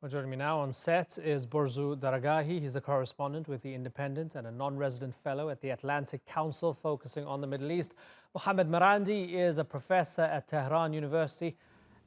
Well, joining me now on set is Borzou Daragahi. He's a correspondent with The Independent and a non-resident fellow at the Atlantic Council focusing on the Middle East. Mohammad Marandi is a professor at Tehran University.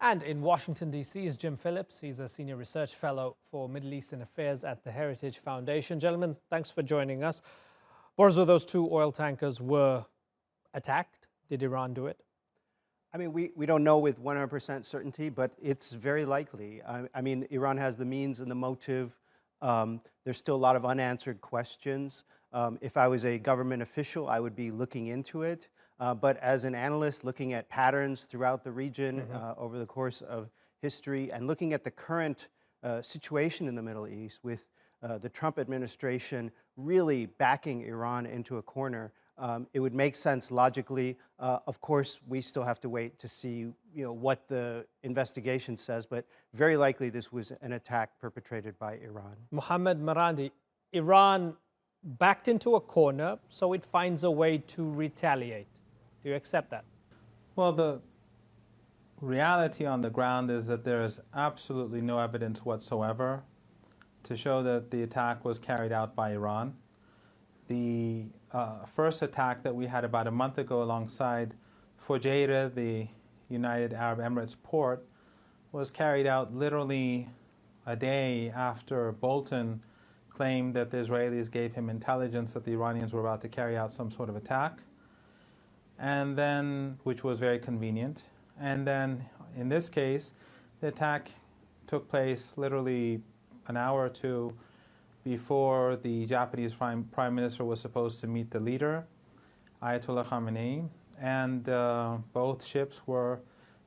And in Washington, D.C. is Jim Phillips. He's a senior research fellow for Middle Eastern Affairs at the Heritage Foundation. Gentlemen, thanks for joining us. Borzou, those two oil tankers were attacked. Did Iran do it? I mean, we don't know with 100% certainty, but it's very likely. I mean, Iran has the means and the motive. There's still a lot of unanswered questions. If I was a government official, I would be looking into it. But as an analyst, looking at patterns throughout the region over the course of history and looking at the current situation in the Middle East with the Trump administration really backing Iran into a corner, it would make sense logically. Of course, we still have to wait to see what the investigation says, but very likely this was an attack perpetrated by Iran. Mohammad Marandi, Iran backed into a corner, so it finds a way to retaliate. Do you accept that? Well, the reality on the ground is that there is absolutely no evidence whatsoever to show that the attack was carried out by Iran. The first attack that we had about a month ago alongside Fujairah, the United Arab Emirates port, was carried out literally a day after Bolton claimed that the Israelis gave him intelligence that the Iranians were about to carry out some sort of attack, and then, which was very convenient. And then, in this case, the attack took place literally an hour or two before the Japanese Prime Minister was supposed to meet the leader, Ayatollah Khamenei, and both ships were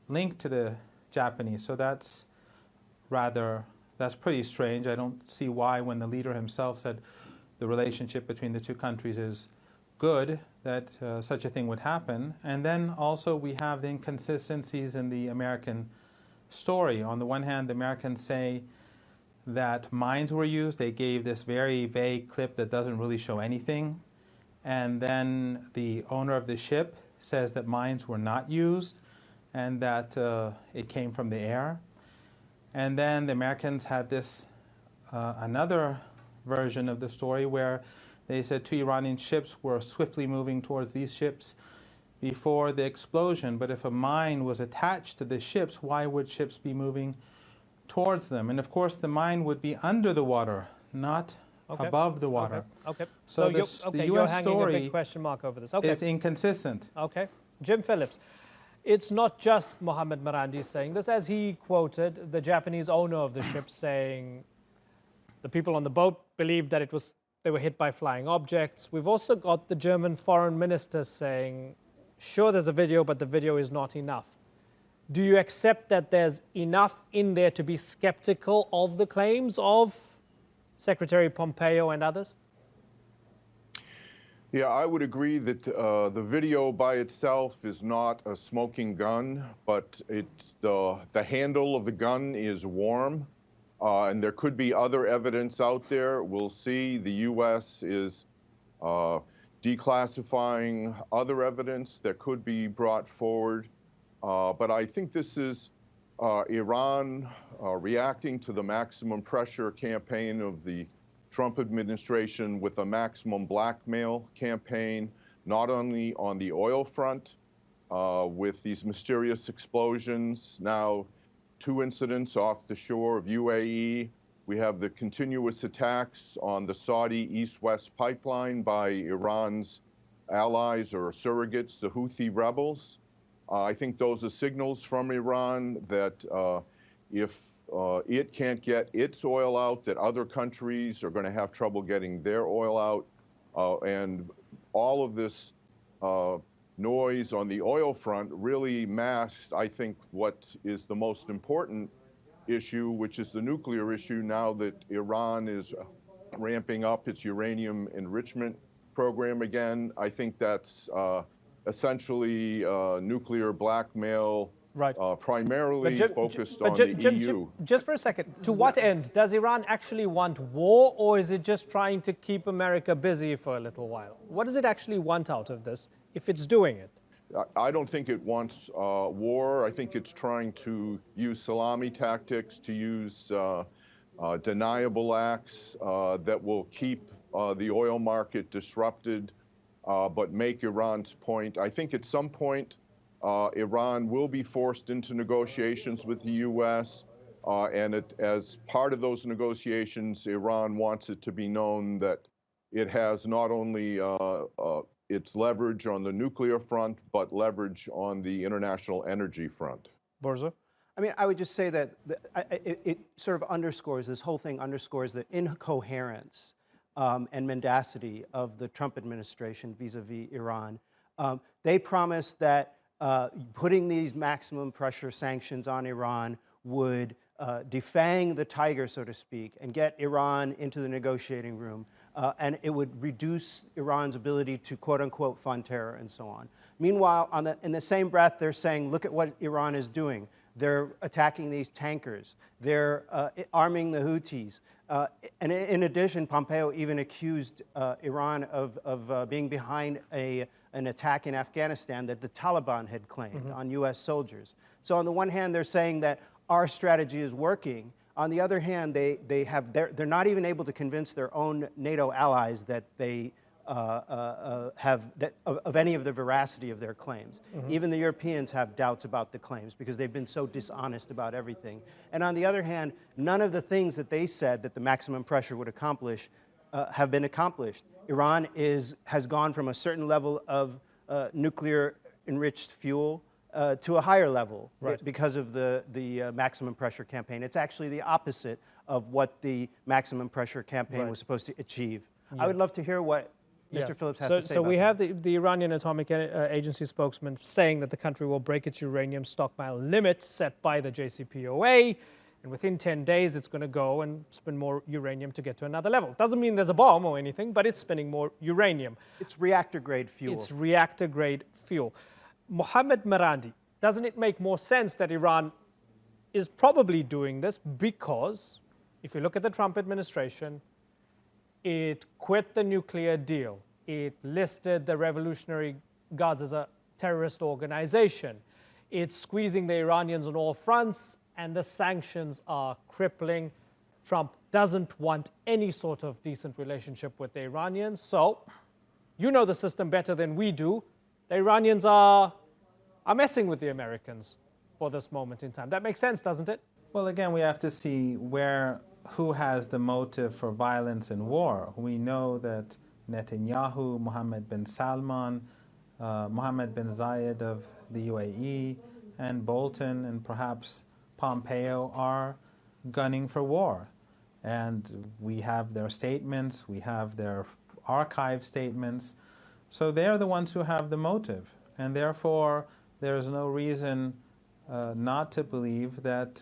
linked to the Japanese. So that's pretty strange. I don't see why, when the leader himself said the relationship between the two countries is good, that such a thing would happen. And then also we have the inconsistencies in the American story. On the one hand, the Americans say that mines were used. They gave this very vague clip that doesn't really show anything. And then the owner of the ship says that mines were not used and that it came from the air. And then the Americans had this another version of the story where they said two Iranian ships were swiftly moving towards these ships before the explosion. But if a mine was attached to the ships, why would ships be moving towards them? And of course, the mine would be under the water, not above the water. Okay. So you're the U.S. hanging story a big question mark over this. is inconsistent. Okay. Jim Phillips, it's not just Mohammad Marandi saying this. As he quoted the Japanese owner of the ship saying the people on the boat believed that they were hit by flying objects. We've also got the German foreign minister saying, sure, there's a video, but the video is not enough. Do you accept that there's enough in there to be skeptical of the claims of Secretary Pompeo and others? Yeah, I would agree that the video by itself is not a smoking gun, but it's the handle of the gun is warm, and there could be other evidence out there. We'll see. The U.S. is declassifying other evidence that could be brought forward. But I think this is Iran reacting to the maximum pressure campaign of the Trump administration with a maximum blackmail campaign, not only on the oil front with these mysterious explosions, now 2 incidents off the shore of UAE. We have the continuous attacks on the Saudi East-West pipeline by Iran's allies or surrogates, the Houthi rebels. I think those are signals from Iran that if it can't get its oil out, that other countries are going to have trouble getting their oil out. And all of this noise on the oil front really masks, I think, what is the most important issue, which is the nuclear issue, now that Iran is ramping up its uranium enrichment program again. I think that's essentially nuclear blackmail, primarily focused on the EU. Just for a second, to what end? Does Iran actually want war, or is it just trying to keep America busy for a little while? What does it actually want out of this, if it's doing it? I don't think it wants war. I think it's trying to use salami tactics, to use deniable acts that will keep the oil market disrupted, but make Iran's point. I think at some point, Iran will be forced into negotiations with the U.S., and as part of those negotiations, Iran wants it to be known that it has not only its leverage on the nuclear front, but leverage on the international energy front. Borzou? I mean, I would just say that it sort of underscores, this whole thing underscores the incoherence and mendacity of the Trump administration vis-a-vis Iran. They promised that putting these maximum pressure sanctions on Iran would defang the tiger, so to speak, and get Iran into the negotiating room, and it would reduce Iran's ability to quote-unquote fund terror and so on. Meanwhile, in the same breath, they're saying, look at what Iran is doing. They're attacking these tankers. They're arming the Houthis. And in addition, Pompeo even accused Iran of being behind an attack in Afghanistan that the Taliban had claimed on U.S. soldiers. So on the one hand, they're saying that our strategy is working. On the other hand, they're not even able to convince their own NATO allies that they have of any of the veracity of their claims. Even the Europeans have doubts about the claims because they've been so dishonest about everything. And on the other hand, none of the things that they said that the maximum pressure would accomplish have been accomplished. Iran has gone from a certain level of nuclear enriched fuel to a higher level because of the maximum pressure campaign. It's actually the opposite of what the maximum pressure campaign was supposed to achieve. I would love to hear what Mr. Phillips has to say So about we that. have the Iranian Atomic Agency spokesman saying that the country will break its uranium stockpile limits set by the JCPOA, and within 10 days it's going to go and spin more uranium to get to another level. Doesn't mean there's a bomb or anything, but it's spinning more uranium. It's reactor-grade fuel. It's reactor-grade fuel. Mohammad Marandi, doesn't it make more sense that Iran is probably doing this because, if you look at the Trump administration, it quit the nuclear deal. It listed the Revolutionary Guards as a terrorist organization. It's squeezing the Iranians on all fronts, and the sanctions are crippling. Trump doesn't want any sort of decent relationship with the Iranians. So, you know the system better than we do. The Iranians are messing with the Americans for this moment in time. That makes sense, doesn't it? Well, again, we have to see who has the motive for violence and war. We know that Netanyahu, Mohammed bin Salman, Mohammed bin Zayed of the UAE, and Bolton and perhaps Pompeo are gunning for war. And we have their statements, we have their archive statements. So they're the ones who have the motive. And therefore, there's no reason not to believe that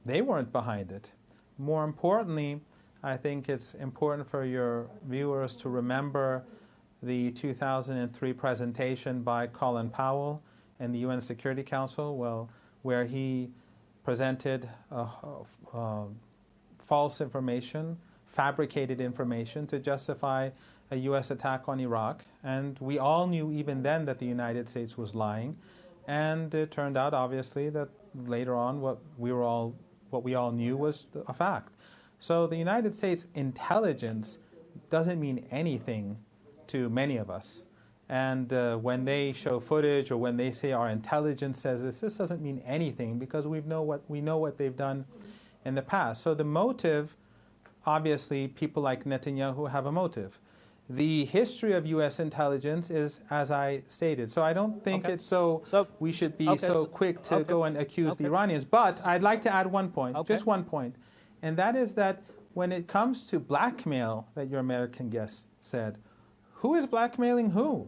they weren't behind it. More importantly, I think it's important for your viewers to remember the 2003 presentation by Colin Powell in the UN Security Council, where he presented false information, fabricated information to justify a U.S. attack on Iraq. And we all knew even then that the United States was lying. And it turned out, obviously, that later on what we all knew was a fact. So the United States intelligence doesn't mean anything to many of us. And when they show footage or when they say our intelligence says this doesn't mean anything because we know what they've done in the past. So the motive, obviously, people like Netanyahu have a motive. The history of U.S. intelligence is, as I stated. So I don't think it's we should be so quick to go and accuse the Iranians. But I'd like to add one point, just one point. And that is that when it comes to blackmail that your American guest said, who is blackmailing who?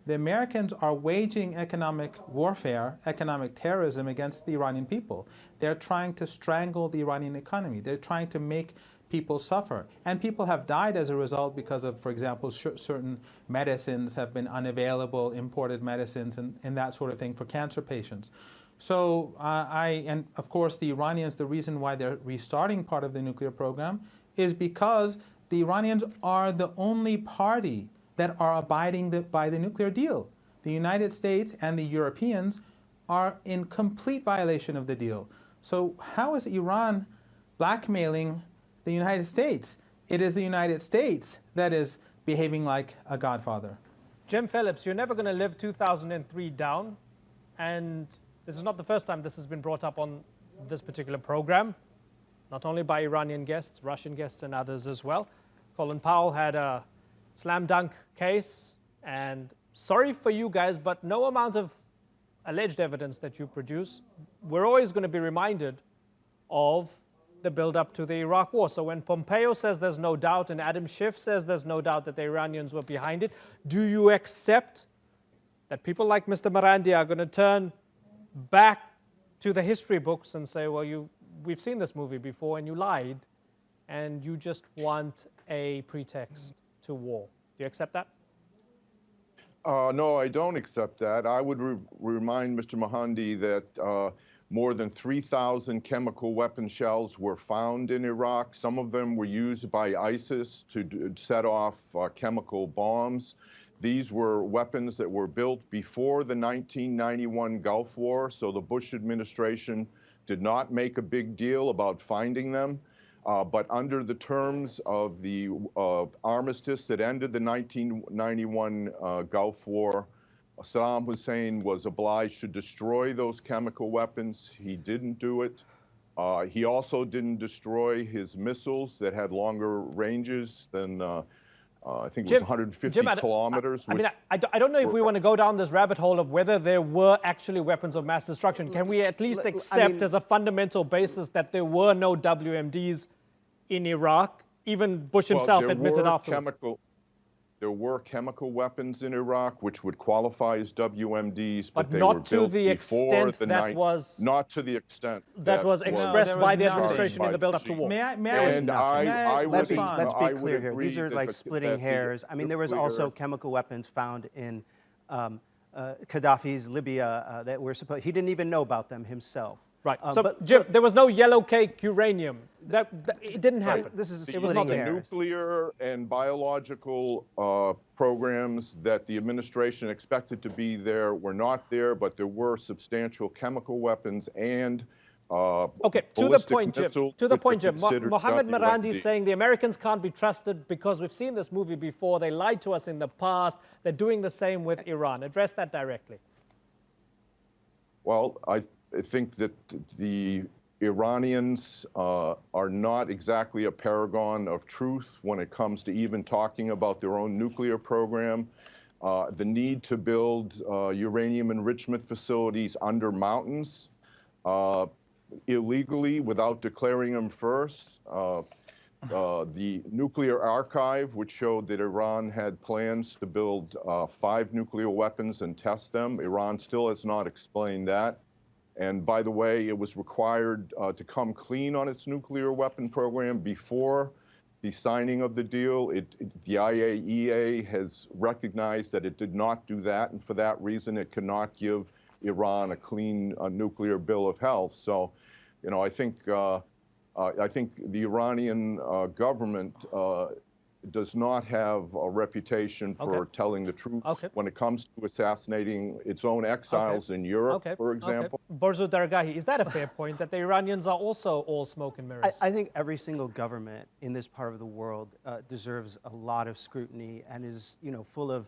The Americans are waging economic warfare, economic terrorism against the Iranian people. They're trying to strangle the Iranian economy. They're trying to make people suffer. And people have died as a result because of, for example, certain medicines have been unavailable, imported medicines, and that sort of thing for cancer patients. So and of course the Iranians, the reason why they're restarting part of the nuclear program is because the Iranians are the only party that are abiding by the nuclear deal. The United States and the Europeans are in complete violation of the deal. So how is Iran blackmailing the United States. It is the United States that is behaving like a godfather. Jim Phillips, you're never going to live 2003 down, and this is not the first time this has been brought up on this particular program, not only by Iranian guests, Russian guests, and others as well. Colin Powell had a slam dunk case, and sorry for you guys, but no amount of alleged evidence that you produce, we're always going to be reminded of the build-up to the Iraq war. So when Pompeo says there's no doubt and Adam Schiff says there's no doubt that the Iranians were behind it, do you accept that people like Mr. Marandi are going to turn back to the history books and say, well, we've seen this movie before and you lied, and you just want a pretext to war? Do you accept that? No, I don't accept that. I would remind Mr. Marandi that more than 3,000 chemical weapon shells were found in Iraq. Some of them were used by ISIS to set off chemical bombs. These were weapons that were built before the 1991 Gulf War, so the Bush administration did not make a big deal about finding them. But under the terms of the armistice that ended the 1991 Gulf War, Saddam Hussein was obliged to destroy those chemical weapons. He didn't do it. He also didn't destroy his missiles that had longer ranges than, I think it was 150 kilometers. I don't know if we want to go down this rabbit hole of whether there were actually weapons of mass destruction. Can we at least accept as a fundamental basis that there were no WMDs in Iraq? Even Bush himself admitted afterwards. There were chemical weapons in Iraq which would qualify as WMDs, but they not were to built the before extent the that was not to the extent that was expressed by the administration in the build-up to war. May I Let's be I would clear here. agree These are that like the- splitting that the hairs. I mean, there was also nuclear- chemical weapons found in Gaddafi's Libya that were supposed. He didn't even know about them himself. Right. So, Jim, there was no yellow cake uranium. It didn't happen. This is It was not splitting there. hairs. Nuclear and biological programs that the administration expected to be there were not there, but there were substantial chemical weapons and Okay, to the ballistic point, Jim. missiles To the which point, were Jim. considered Mohammad Marandi WMD. saying the Americans can't be trusted because we've seen this movie before. They lied to us in the past. They're doing the same with Iran. Address that directly. Well, I think that the Iranians are not exactly a paragon of truth when it comes to even talking about their own nuclear program. The need to build uranium enrichment facilities under mountains illegally without declaring them first. The nuclear archive, which showed that Iran had plans to build 5 nuclear weapons and test them. Iran still has not explained that. And by the way, it was required to come clean on its nuclear weapon program before the signing of the deal. The IAEA has recognized that it did not do that, and for that reason, it cannot give Iran a clean nuclear bill of health. So, you know, I think the Iranian government does not have a reputation for telling the truth when it comes to assassinating its own exiles in Europe, for example. Borzou Daragahi, is that a fair point, that the Iranians are also all smoke and mirrors? I think every single government in this part of the world deserves a lot of scrutiny and is, you know, full of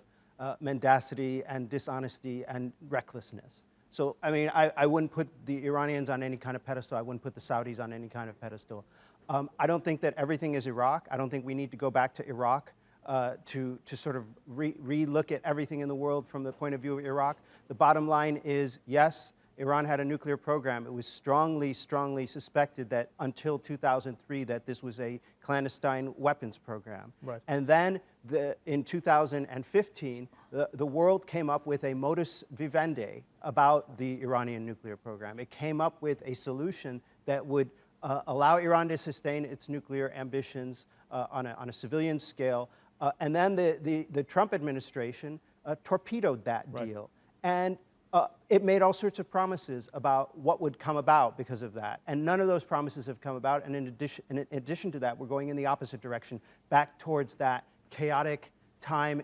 mendacity and dishonesty and recklessness. So, I mean, I wouldn't put the Iranians on any kind of pedestal. I wouldn't put the Saudis on any kind of pedestal. I don't think that everything is Iraq. I don't think we need to go back to Iraq to sort of re-look at everything in the world from the point of view of Iraq. The bottom line is, yes, Iran had a nuclear program. It was strongly, strongly suspected that until 2003 that this was a clandestine weapons program. Right. And then in 2015, the world came up with a modus vivendi about the Iranian nuclear program. It came up with a solution that would allow Iran to sustain its nuclear ambitions on a civilian scale. And then the Trump administration torpedoed that deal. And it made all sorts of promises about what would come about because of that. And none of those promises have come about. And in addition to that, we're going in the opposite direction, back towards that chaotic time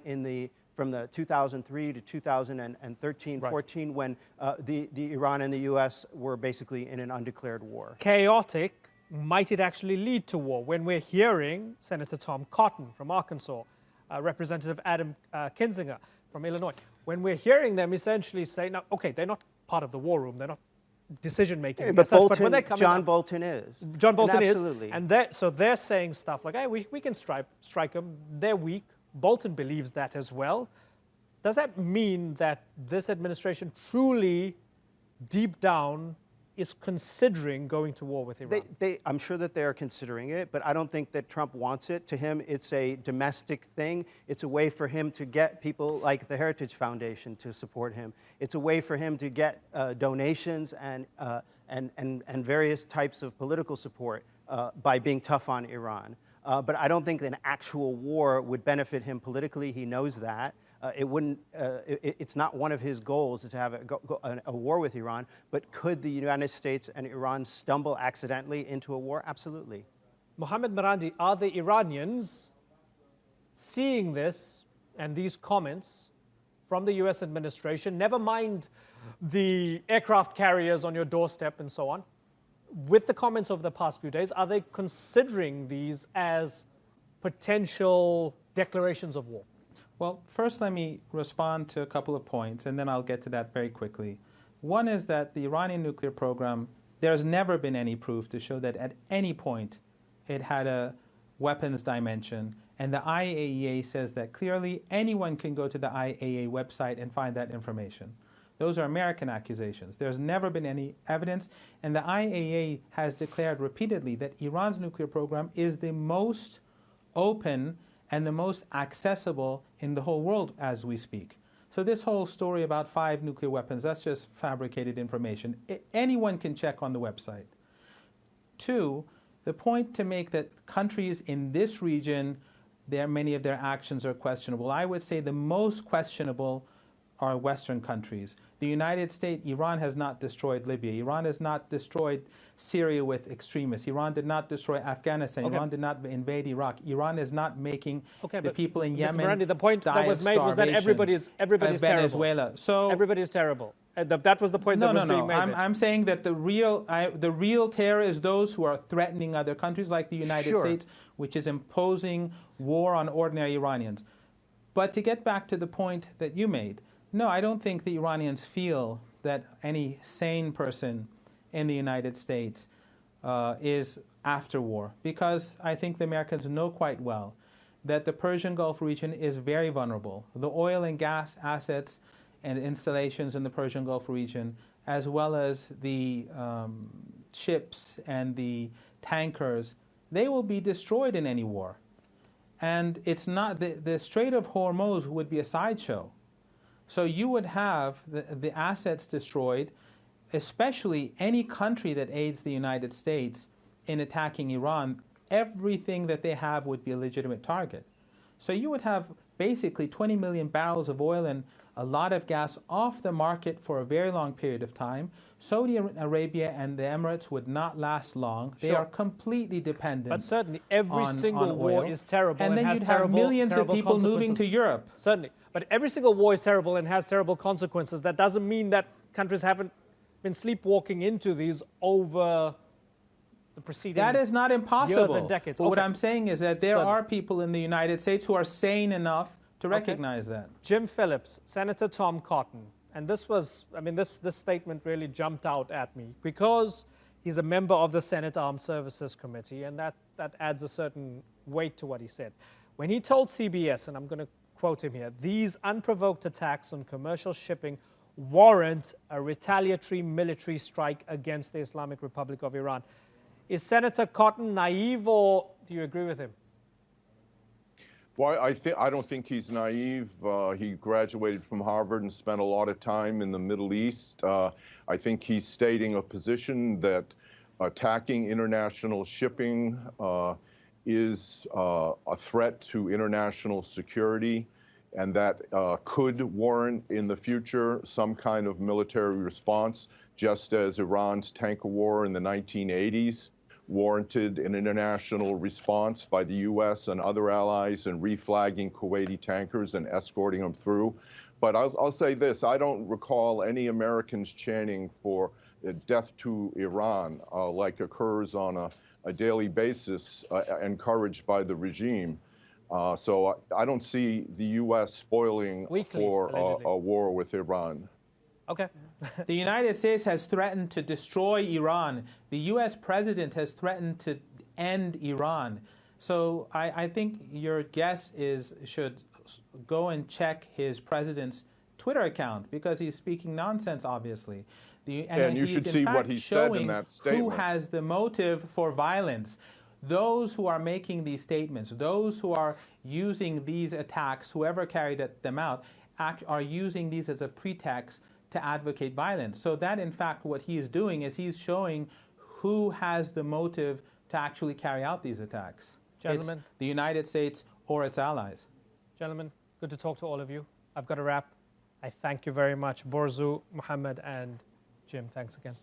from the 2003 to 2013, 14, when the Iran and the U.S. were basically in an undeclared war. Chaotic might it actually lead to war? When we're hearing Senator Tom Cotton from Arkansas, Representative Adam Kinzinger from Illinois, when we're hearing them essentially say, now, okay, they're not part of the war room, they're not decision-making. But Bolton, when they're coming John up, Bolton is. John Bolton Absolutely. is. And so they're saying stuff like, hey, we can strike them, they're weak. Bolton believes that as well. Does that mean that this administration truly, deep down, is considering going to war with Iran? I'm sure that they are considering it, but I don't think that Trump wants it. To him, it's a domestic thing. It's a way for him to get people like the Heritage Foundation to support him. It's a way for him to get donations and various types of political support by being tough on Iran. But I don't think an actual war would benefit him politically. He knows that. It's not one of his goals is to have a war with Iran, but could the United States and Iran stumble accidentally into a war? Absolutely. Mohammad Marandi, are the Iranians seeing this and these comments from the US administration, never mind the aircraft carriers on your doorstep and so on, with the comments over the past few days, are they considering these as potential declarations of war? Well, first let me respond to a couple of points, and then I'll get to that very quickly. One is that the Iranian nuclear program, there's never been any proof to show that at any point it had a weapons dimension, and the IAEA says that clearly. Anyone can go to the IAEA website and find that information. Those are American accusations. There's never been any evidence, and the IAEA has declared repeatedly that Iran's nuclear program is the most open and the most accessible in the whole world as we speak. So this whole story about 5 nuclear weapons, that's just fabricated information. Anyone can check on the website. 2, the point to make that countries in this region, many of their actions are questionable. I would say the most questionable are Western countries. The United States, Iran has not destroyed Libya. Iran has not destroyed Syria with extremists. Iran did not destroy Afghanistan. Okay. Iran did not invade Iraq. Iran is not making the people in Mr. Yemen. Marandi, the point that was made was that everybody's Venezuela. terrible. So everybody's terrible. That was the point that was being made. I'm saying that the real terror is those who are threatening other countries like the United States, which is imposing war on ordinary Iranians. But to get back to the point that you made, no, I don't think the Iranians feel that any sane person in the United States is after war, because I think the Americans know quite well that the Persian Gulf region is very vulnerable. The oil and gas assets and installations in the Persian Gulf region, as well as the ships and the tankers, they will be destroyed in any war. And it's not, the Strait of Hormuz would be a sideshow. So you would have the assets destroyed, especially any country that aids the United States in attacking Iran. Everything that they have would be a legitimate target. So you would have basically 20 million barrels of oil and a lot of gas off the market for a very long period of time. Saudi Arabia and the Emirates would not last long. They are completely dependent. But certainly every single war is terrible and then has you'd terrible, have millions of people moving to Europe. Certainly. But every single war is terrible and has terrible consequences. That doesn't mean that countries haven't been sleepwalking into these over the preceding That is not impossible. years and decades. But what I'm saying is that there are people in the United States who are sane enough to recognize that. Jim Phillips, Senator Tom Cotton, and this was, I mean, this statement really jumped out at me because he's a member of the Senate Armed Services Committee, and that adds a certain weight to what he said. When he told CBS, and I'm going to quote him here, these unprovoked attacks on commercial shipping warrant a retaliatory military strike against the Islamic Republic of Iran. Is Senator Cotton naive, or do you agree with him? Well, I don't think he's naive. He graduated from Harvard and spent a lot of time in the Middle East. I think he's stating a position that attacking international shipping is a threat to international security, and that could warrant in the future some kind of military response, just as Iran's tanker war in the 1980s warranted an international response by the U.S. and other allies in reflagging Kuwaiti tankers and escorting them through. But I'll say this, I don't recall any Americans chanting for death to Iran like occurs on a a daily basis, encouraged by the regime. So I don't see the U.S. spoiling Weekly, for allegedly. a war with Iran. Okay. The United States has threatened to destroy Iran. The U.S. president has threatened to end Iran. So I think your guess should go and check his president's Twitter account, because he's speaking nonsense, obviously. And you should see what he said in that statement. Who has the motive for violence. Those who are making these statements, those who are using these attacks, whoever carried them out, are using these as a pretext to advocate violence. So that, in fact, what he is doing is he's showing who has the motive to actually carry out these attacks. Gentlemen. It's the United States or its allies. Gentlemen, good to talk to all of you. I've got to wrap. I thank you very much. Borzou, Mohammed, and Jim, thanks again.